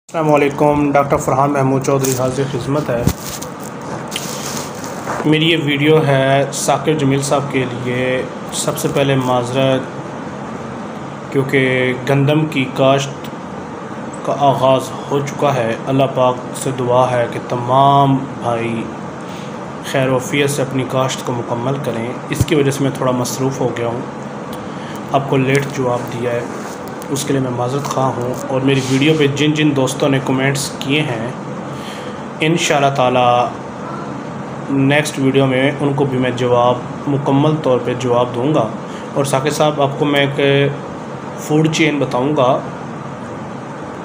अस्सलामुअलैकुम। डॉक्टर फ़रहान महमूद चौधरी हाज़िर खिदमत है। मेरी ये वीडियो है साकिर जमील साहब के लिए। सबसे पहले माज़रत, क्योंकि गंदम की काश्त का आगाज़ हो चुका है। अल्लाह पाक से दुआ है कि तमाम भाई खैर वफ़ियत से अपनी काश्त को मुकम्मल करें। इसकी वजह से मैं थोड़ा मसरूफ़ हो गया हूँ, आपको लेट जवाब दिया है, उसके लिए मैं माज़रत ख़्वाह हूँ। और मेरी वीडियो पे जिन जिन दोस्तों ने कमेंट्स किए हैं, इंशाअल्लाह ताला नेक्स्ट वीडियो में उनको भी मैं जवाब मुकम्मल तौर पे जवाब दूँगा। और साकिब साहब, आपको मैं एक फ़ूड चेन बताऊँगा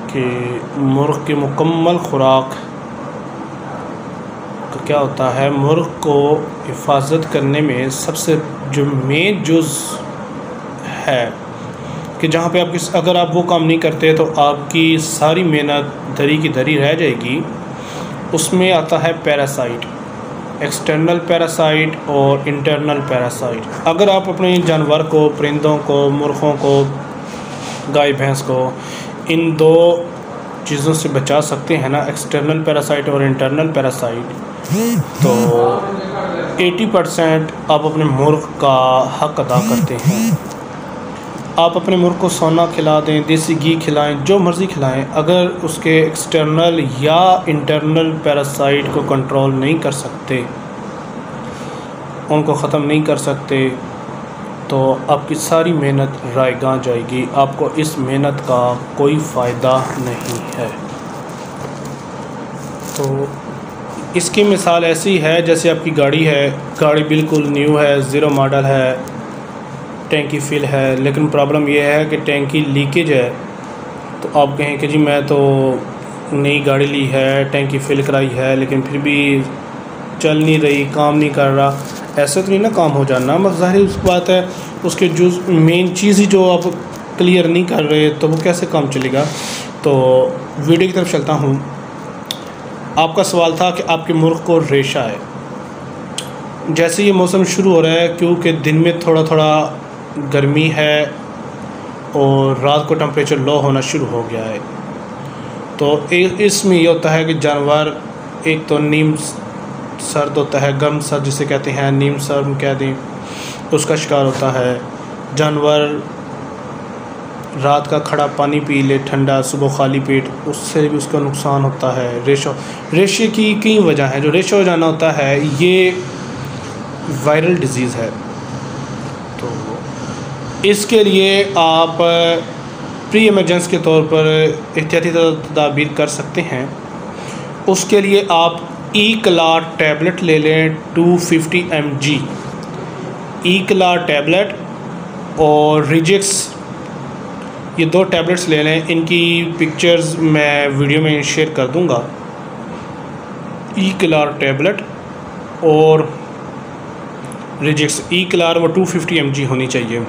कि मुर्ग़ की मुकम्मल खुराक का क्या होता है। मुर्ग़ को हिफाजत करने में सबसे जो मेन जुज़ है कि जहाँ पे अगर आप वो काम नहीं करते तो आपकी सारी मेहनत धरी की धरी रह जाएगी। उसमें आता है पैरासाइट, एक्सटर्नल पैरासाइट और इंटरनल पैरासाइट। अगर आप अपने जानवर को, परिंदों को, मुर्ग़ों को, गाय भैंस को इन दो चीज़ों से बचा सकते हैं ना, एक्सटर्नल पैरासाइट और इंटरनल पैरासाइट, तो 80% आप अपने मुर्ग़ का हक़ अदा करते हैं। आप अपने मुर्ग़ को सोना खिला दें, देसी घी खिलाएं, जो मर्ज़ी खिलाएं, अगर उसके एक्सटर्नल या इंटरनल पैरासाइट को कंट्रोल नहीं कर सकते, उनको ख़त्म नहीं कर सकते, तो आपकी सारी मेहनत रायगां जाएगी। आपको इस मेहनत का कोई फ़ायदा नहीं है। तो इसकी मिसाल ऐसी है जैसे आपकी गाड़ी है, गाड़ी बिल्कुल न्यू है, ज़ीरो मॉडल है, टैंकी फिल है, लेकिन प्रॉब्लम यह है कि टैंकी लीकेज है। तो आप कहें कि जी मैं तो नई गाड़ी ली है, टैंकी फिल कराई है, लेकिन फिर भी चल नहीं रही, काम नहीं कर रहा। ऐसे तो नहीं ना काम हो जाना। बस ज़ाहिर सी बात है, उसके जो मेन चीज़ ही जो आप क्लियर नहीं कर रहे तो वो कैसे काम चलेगा। तो वीडियो की तरफ चलता हूँ। आपका सवाल था कि आपके मुर्ग़ को रेशा है। जैसे ये मौसम शुरू हो रहा है, क्योंकि दिन में थोड़ा थोड़ा गर्मी है और रात को टेम्परेचर लो होना शुरू हो गया है, तो इसमें ये होता है कि जानवर एक तो नीम सर्द होता है, गर्म सर्द जिसे कहते हैं, नीम सर्द कह दें, उसका शिकार होता है। जानवर रात का खड़ा पानी पी ले ठंडा, सुबह खाली पेट, उससे भी उसका नुकसान होता है। रेशे की कई वजह हैं। जो रेशा हो जाना होता है ये वायरल डिज़ीज़ है, तो इसके लिए आप प्री एमरजेंसी के तौर पर एहतियाती तदाबीर कर सकते हैं। उसके लिए आप ई-क्लार टैबलेट ले लें 250 mg, ई-क्लार टैबलेट और रिजेक्स, ये दो टैबलेट्स ले लें। इनकी पिक्चर्स मैं वीडियो में शेयर कर दूंगा। ई-क्लार टैबलेट और रिजेक्स, ई-क्लार वो 250 mg होनी चाहिए।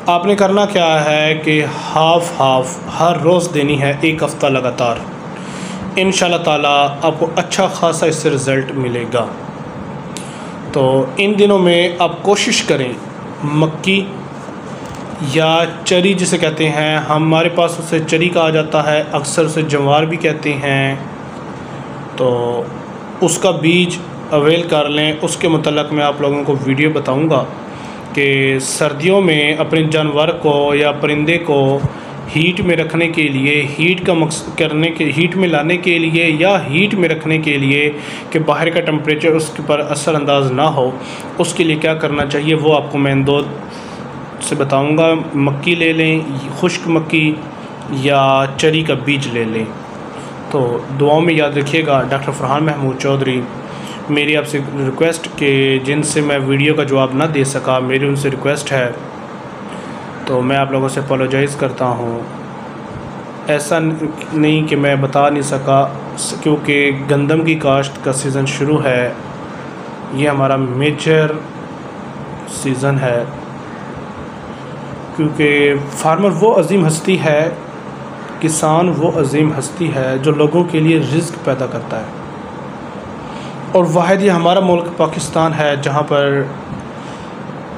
आपने करना क्या है कि हाफ़ हर रोज़ देनी है, एक हफ़्ता लगातार। इंशाअल्लाह ताला आपको अच्छा खासा इससे रिज़ल्ट मिलेगा। तो इन दिनों में आप कोशिश करें, मक्की या चरी जिसे कहते हैं, हमारे पास उसे चरी कहा जाता है, अक्सर उसे जवार भी कहते हैं, तो उसका बीज अवेल कर लें। उसके मुतल्लक़ मैं आप लोगों को वीडियो बताऊंगा कि सर्दियों में अपने जानवर को या परिंदे को हीट में रखने के लिए, हीट में लाने के लिए या हीट में रखने के लिए कि बाहर का टेम्परेचर उसके ऊपर असरअंदाज ना हो, उसके लिए क्या करना चाहिए वो आपको मैं दो से बताऊंगा। मक्की ले लें, खुश्क मक्की या चरी का बीज ले लें। तो दुआओं में याद रखिएगा। डॉक्टर फ़रहान महमूद चौधरी। मेरी आपसे रिक्वेस्ट कि जिनसे मैं वीडियो का जवाब ना दे सका, मेरी उनसे रिक्वेस्ट है, तो मैं आप लोगों से अपोलोजाइज़ करता हूँ। ऐसा नहीं कि मैं बता नहीं सका, क्योंकि गंदम की काश्त का सीज़न शुरू है। ये हमारा मेजर सीज़न है, क्योंकि फार्मर वो अजीम हस्ती है, किसान वो अजीम हस्ती है जो लोगों के लिए रिज़्क़ पैदा करता है। और वाहिद ये हमारा मुल्क पाकिस्तान है जहाँ पर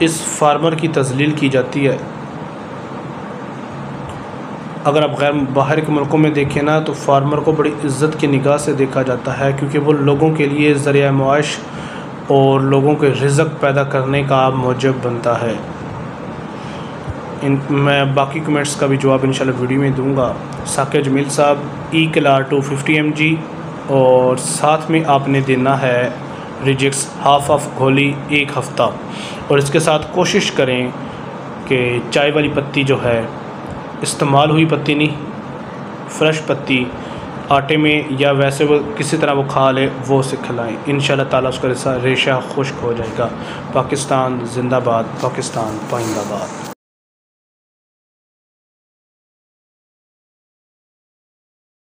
इस फार्मर की तज़लील की जाती है। अगर आप बाहर के मुल्कों में देखें ना तो फार्मर को बड़ी इज़्ज़त की निगाह से देखा जाता है, क्योंकि वो लोगों के लिए ज़रिया मुआश और लोगों के रिज़्क़ पैदा करने का मूजब बनता है। मैं बाकी कमेंट्स का भी जवाब इंशाल्लाह वीडियो में दूंगा। साकिर जमील साहब E-Klar 250 mg, और साथ में आपने देना है रिजिक्स हाफ ऑफ गोली 1 हफ़्ता। और इसके साथ कोशिश करें कि चाय वाली पत्ती जो है, इस्तेमाल हुई पत्ती नहीं, फ्रेश पत्ती आटे में या वैसे वो किसी तरह वो खा ले, वो उसे खिलाएँ। इंशाल्लाह ताला उसका रेशा खुश्क हो जाएगा। पाकिस्तान जिंदाबाद, पाकिस्तान पाइंदाबाद।